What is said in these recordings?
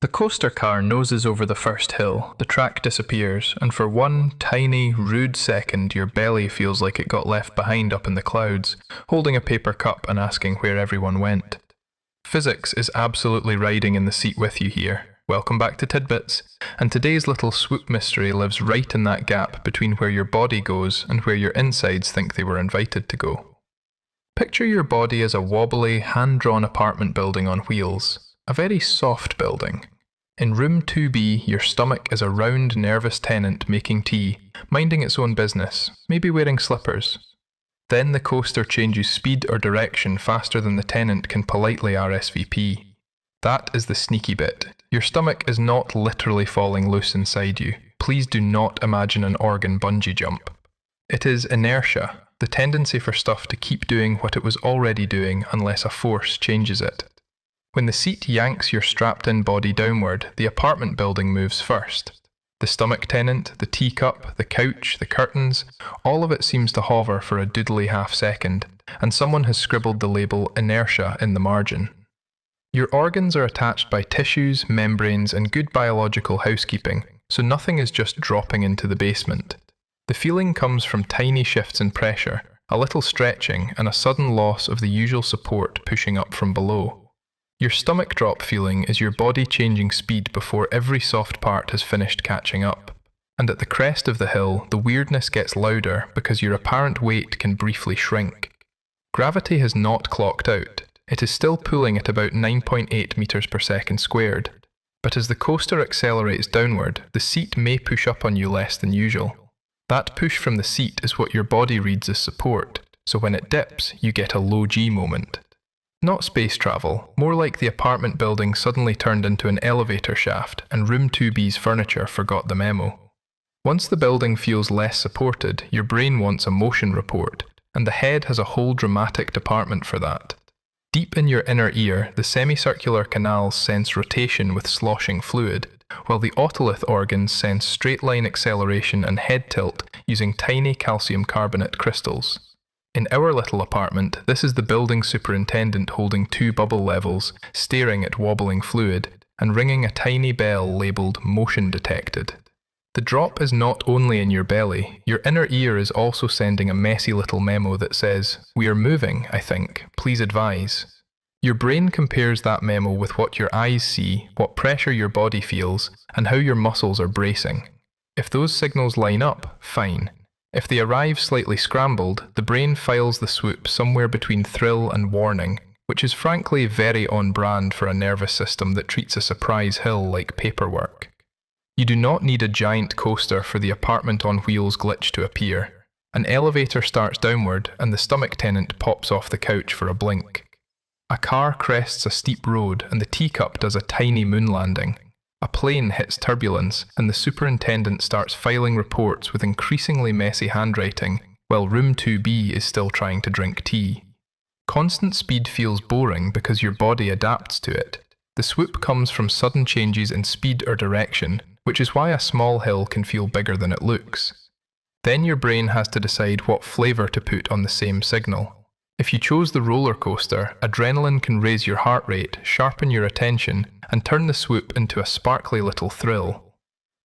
The coaster car noses over the first hill, the track disappears, and for one tiny, rude second your belly feels like it got left behind up in the clouds, holding a paper cup and asking where everyone went. Physics is absolutely riding in the seat with you here. Welcome back to Tidbits, and today's little swoop mystery lives right in that gap between where your body goes and where your insides think they were invited to go. Picture your body as a wobbly, hand-drawn apartment building on wheels. A very soft building. In room 2B, your stomach is a round, nervous tenant making tea, minding its own business, maybe wearing slippers. Then the coaster changes speed or direction faster than the tenant can politely RSVP. That is the sneaky bit. Your stomach is not literally falling loose inside you. Please do not imagine an organ bungee jump. It is inertia, the tendency for stuff to keep doing what it was already doing unless a force changes it. When the seat yanks your strapped-in body downward, the apartment building moves first. The stomach tenant, the teacup, the couch, the curtains, all of it seems to hover for a doodly half-second, and someone has scribbled the label inertia in the margin. Your organs are attached by tissues, membranes, and good biological housekeeping, so nothing is just dropping into the basement. The feeling comes from tiny shifts in pressure, a little stretching, and a sudden loss of the usual support pushing up from below. Your stomach drop feeling is your body changing speed before every soft part has finished catching up. And at the crest of the hill, the weirdness gets louder because your apparent weight can briefly shrink. Gravity has not clocked out. It is still pulling at about 9.8 meters per second squared. But as the coaster accelerates downward, the seat may push up on you less than usual. That push from the seat is what your body reads as support, so when it dips, you get a low G moment. Not space travel, more like the apartment building suddenly turned into an elevator shaft and room 2B's furniture forgot the memo. Once the building feels less supported, your brain wants a motion report, and the head has a whole dramatic department for that. Deep in your inner ear, the semicircular canals sense rotation with sloshing fluid, while the otolith organs sense straight-line acceleration and head tilt using tiny calcium carbonate crystals. In our little apartment, this is the building superintendent holding two bubble levels, staring at wobbling fluid, and ringing a tiny bell labelled motion detected. The drop is not only in your belly, your inner ear is also sending a messy little memo that says, "We are moving, I think, please advise." Your brain compares that memo with what your eyes see, what pressure your body feels, and how your muscles are bracing. If those signals line up, fine. If they arrive slightly scrambled, the brain files the swoop somewhere between thrill and warning, which is frankly very on brand for a nervous system that treats a surprise hill like paperwork. You do not need a giant coaster for the apartment on wheels glitch to appear. An elevator starts downward and the stomach tenant pops off the couch for a blink. A car crests a steep road and the teacup does a tiny moon landing. A plane hits turbulence, and the superintendent starts filing reports with increasingly messy handwriting, while room 2B is still trying to drink tea. Constant speed feels boring because your body adapts to it. The swoop comes from sudden changes in speed or direction, which is why a small hill can feel bigger than it looks. Then your brain has to decide what flavour to put on the same signal. If you chose the roller coaster, adrenaline can raise your heart rate, sharpen your attention, and turn the swoop into a sparkly little thrill.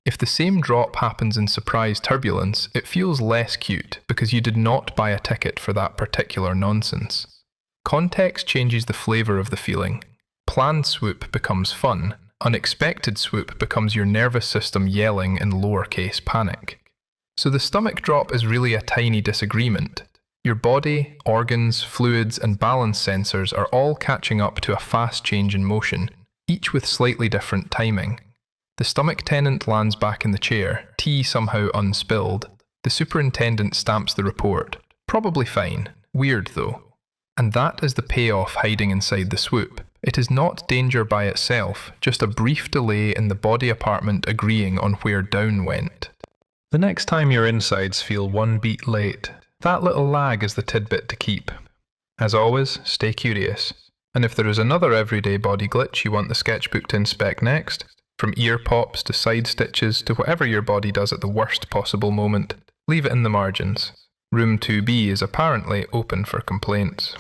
If the same drop happens in surprise turbulence, it feels less cute because you did not buy a ticket for that particular nonsense. Context changes the flavour of the feeling. Planned swoop becomes fun. Unexpected swoop becomes your nervous system yelling in lowercase panic. So the stomach drop is really a tiny disagreement. Your body, organs, fluids, and balance sensors are all catching up to a fast change in motion, each with slightly different timing. The stomach tenant lands back in the chair, tea somehow unspilled. The superintendent stamps the report. Probably fine. Weird though. And that is the payoff hiding inside the swoop. It is not danger by itself, just a brief delay in the body apartment agreeing on where down went. The next time your insides feel one beat late, that little lag is the tidbit to keep. As always, stay curious. And if there is another everyday body glitch you want the sketchbook to inspect next, from ear pops to side stitches to whatever your body does at the worst possible moment, leave it in the margins. Room 2B is apparently open for complaints.